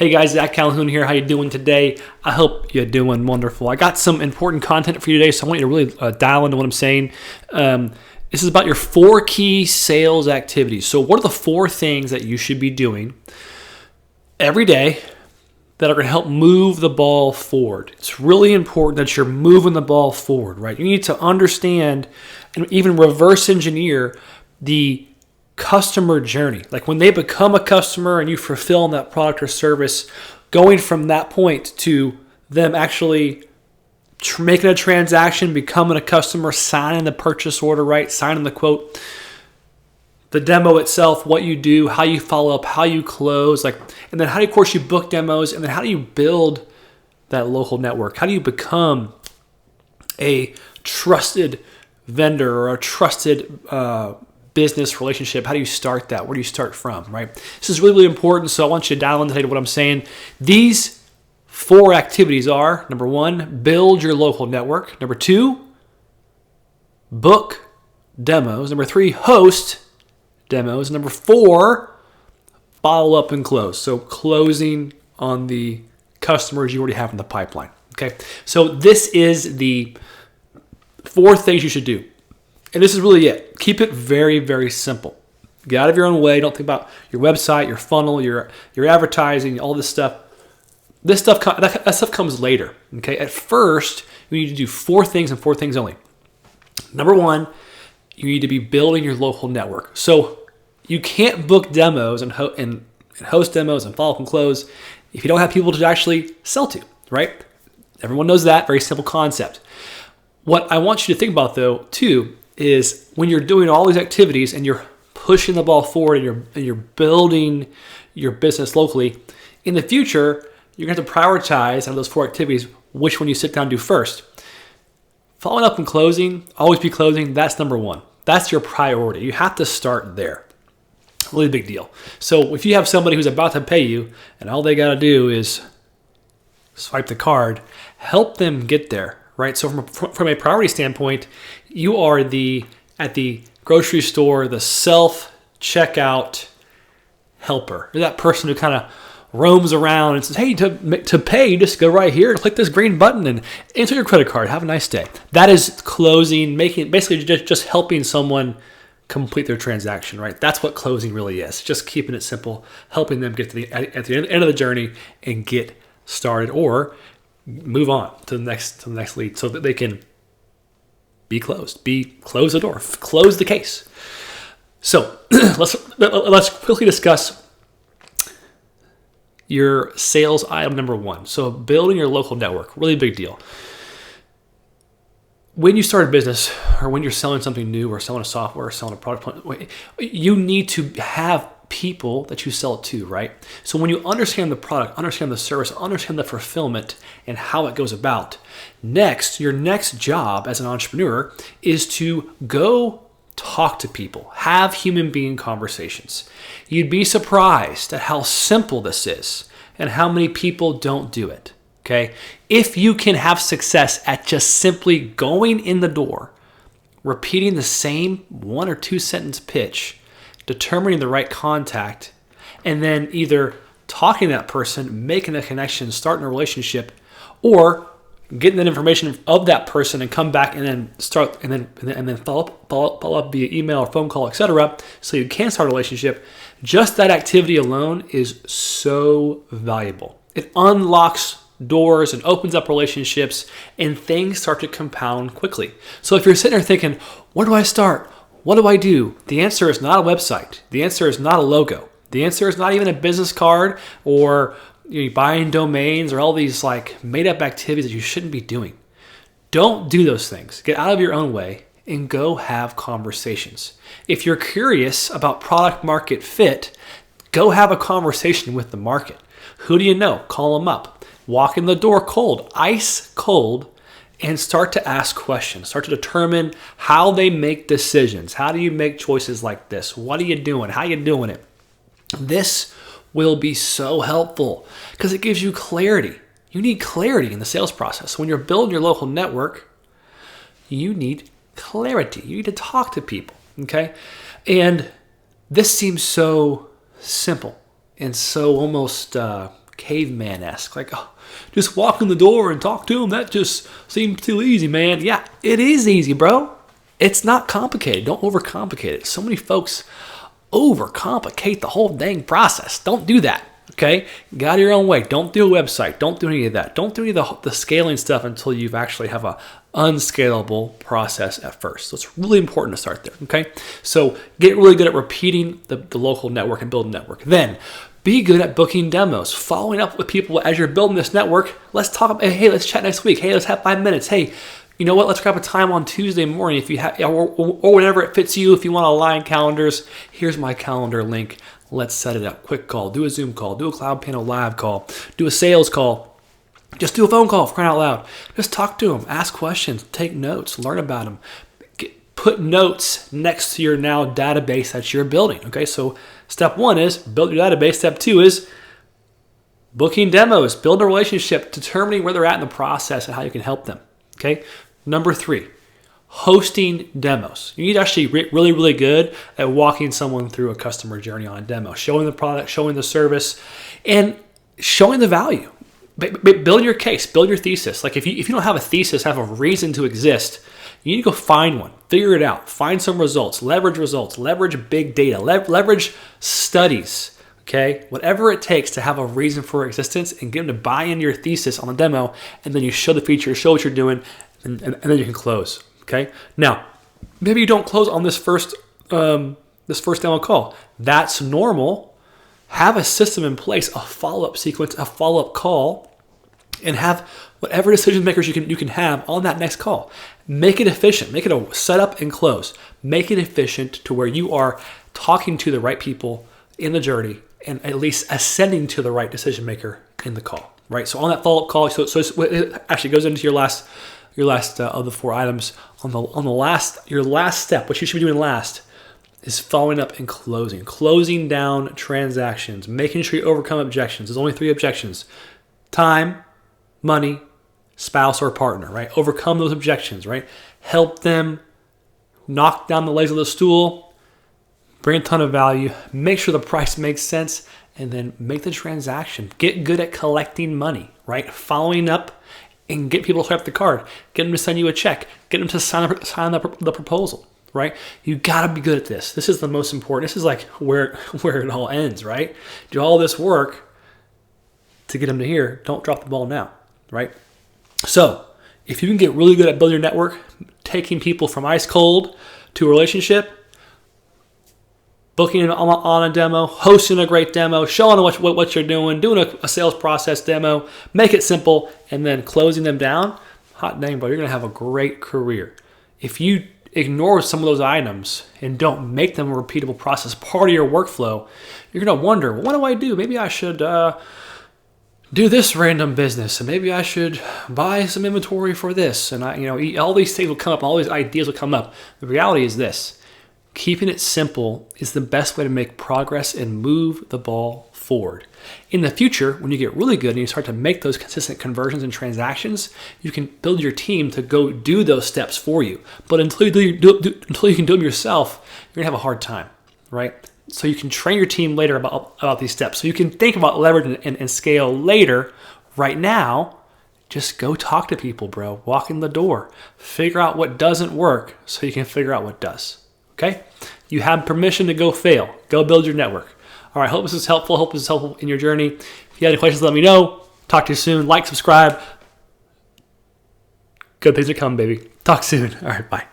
Hey guys, Zach Calhoun here. How you doing today? I hope you're doing wonderful. I got some important content for you today, so I want you to really dial into what I'm saying. This is about your 4 key sales activities. So what are the 4 things that you should be doing every day that are going to help move the ball forward? It's really important that you're moving the ball forward, right? You need to understand and even reverse engineer the customer journey. Like when they become a customer and you fulfill that product or service, going from that point to them actually making a transaction, becoming a customer, signing the purchase order, right? Signing the quote, the demo itself, what you do, how you follow up, how you close, and then how do you, of course, you book demos, and then how do you build that local network? How do you become a trusted vendor or a trusted business relationship? How do you start that? Where do you start from, right? This is really, really important, so I want you to dial in today to what I'm saying. These 4 activities are, number 1, build your local network. Number 2, book demos. Number 3, host demos. Number 4, follow up and close. So closing on the customers you already have in the pipeline. Okay, so this is the 4 things you should do. And this is really it. Keep it very, very simple. Get out of your own way. Don't think about your website, your funnel, your advertising, all this stuff. That stuff comes later. Okay. At first, you need to do 4 things and 4 things only. Number 1, you need to be building your local network. So you can't book demos and host demos and follow up and close if you don't have people to actually sell to, right? Everyone knows that. Very simple concept. What I want you to think about, though, too, is when you're doing all these activities and you're pushing the ball forward and you're building your business locally, in the future, you're going to have to prioritize out of those 4 activities which one you sit down and do first. Following up and closing, always be closing, that's number 1. That's your priority. You have to start there. Really big deal. So if you have somebody who's about to pay you and all they got to do is swipe the card, help them get there. Right, so from a priority standpoint, you are at the grocery store, the self-checkout helper. You're that person who kind of roams around and says, hey, to pay, just go right here, click this green button and enter your credit card. Have a nice day. That is closing, basically just helping someone complete their transaction, right? That's what closing really is. Just keeping it simple, helping them get to at the end of the journey and get started, or move on to the next lead so that they can close the door, close the case. So let's quickly discuss your sales item number 1. So building your local network, really big deal. When you start a business or when you're selling something new or selling a software or selling a product, you need to have people that you sell it to, right? So when you understand the product, understand the service, understand the fulfillment and how it goes about, your next job as an entrepreneur is to go talk to people, have human being conversations. You'd be surprised at how simple this is and how many people don't do it, okay? If you can have success at just simply going in the door, repeating the same 1 or 2 sentence pitch, determining the right contact, and then either talking to that person, making a connection, starting a relationship, or getting that information of that person and come back and then follow up via email or phone call, etc., so you can start a relationship. Just that activity alone is so valuable. It unlocks doors and opens up relationships, and things start to compound quickly. So if you're sitting there thinking, where do I start? What do I do? The answer is not a website. The answer is not a logo. The answer is not even a business card or buying domains or all these made up activities that you shouldn't be doing. Don't do those things. Get out of your own way and go have conversations. If you're curious about product market fit, go have a conversation with the market. Who do you know? Call them up. Walk in the door cold, ice cold, and start to ask questions. Start to determine how they make decisions. How do you make choices like this? What are you doing? How are you doing it? This will be so helpful because it gives you clarity. You need clarity in the sales process. When you're building your local network, you need clarity. You need to talk to people, okay? And this seems so simple and so almost caveman-esque. Like, oh, just walk in the door and talk to them. That just seems too easy, man. Yeah, it is easy, bro. It's not complicated. Don't overcomplicate it. So many folks overcomplicate the whole dang process. Don't do that. Okay? Get out of your own way. Don't do a website. Don't do any of that. Don't do any of the scaling stuff until you actually have a unscalable process at first. So it's really important to start there. Okay? So get really good at repeating the local network and build a network. Then be good at booking demos, following up with people as you're building this network. Let's talk about, hey, let's chat next week. Hey, let's have 5 minutes. Hey, you know what? Let's grab a time on Tuesday morning if you have, or whenever it fits you. If you want to align calendars, here's my calendar link. Let's set it up. Quick call. Do a Zoom call. Do a Cloud Panel Live call. Do a sales call. Just do a phone call for crying out loud. Just talk to them. Ask questions. Take notes. Learn about them. Put notes next to your now database that you're building. Okay, so step 1 is build your database. Step 2 is booking demos. Build a relationship. Determining where they're at in the process and how you can help them. Okay. Number 3, hosting demos. You need to actually really, really good at walking someone through a customer journey on a demo, showing the product, showing the service, and showing the value. Build your case, build your thesis. Like if you don't have a thesis, have a reason to exist, you need to go find one, figure it out, find some results, leverage big data, leverage studies. Okay, whatever it takes to have a reason for existence and get them to buy into your thesis on the demo, and then you show the feature, show what you're doing, and then you can close. Okay. Now, maybe you don't close on this first demo call. That's normal. Have a system in place, a follow-up sequence, a follow-up call, and have whatever decision makers you can have on that next call. Make it efficient. Make it a setup and close. Make it efficient to where you are talking to the right people in the journey and at least ascending to the right decision maker in the call. Right. So on that follow-up call, so it actually goes into your last of the 4 items. Your last step, what you should be doing last, is following up and closing down transactions, making sure you overcome objections. There's only 3 objections: time, money, spouse, or partner. Right? Overcome those objections. Right? Help them knock down the legs of the stool, bring a ton of value, make sure the price makes sense, and then make the transaction. Get good at collecting money. Right? Following up. And get people to swipe the card, get them to send you a check, get them to sign the proposal, right? You got to be good at this. This is the most important. This is like where it all ends, right? Do all this work to get them to here. Don't drop the ball now, right? So if you can get really good at building your network, taking people from ice cold to a relationship, booking on a demo, hosting a great demo, showing what you're doing a sales process demo, make it simple, and then closing them down, hot dang, bro, you're going to have a great career. If you ignore some of those items and don't make them a repeatable process, part of your workflow, you're going to wonder, what do I do? Maybe I should do this random business, and maybe I should buy some inventory for this. And all these things will come up, all these ideas will come up. The reality is this. Keeping it simple is the best way to make progress and move the ball forward. In the future, when you get really good and you start to make those consistent conversions and transactions, you can build your team to go do those steps for you. But until you can do them yourself, you're going to have a hard time, right? So you can train your team later about these steps. So you can think about leverage and scale later. Right now, just go talk to people, bro. Walk in the door. Figure out what doesn't work so you can figure out what does. Okay? You have permission to go fail. Go build your network. All right, hope this is helpful. Hope this is helpful in your journey. If you have any questions, let me know. Talk to you soon. Like, subscribe. Good things are coming, baby. Talk soon. All right, bye.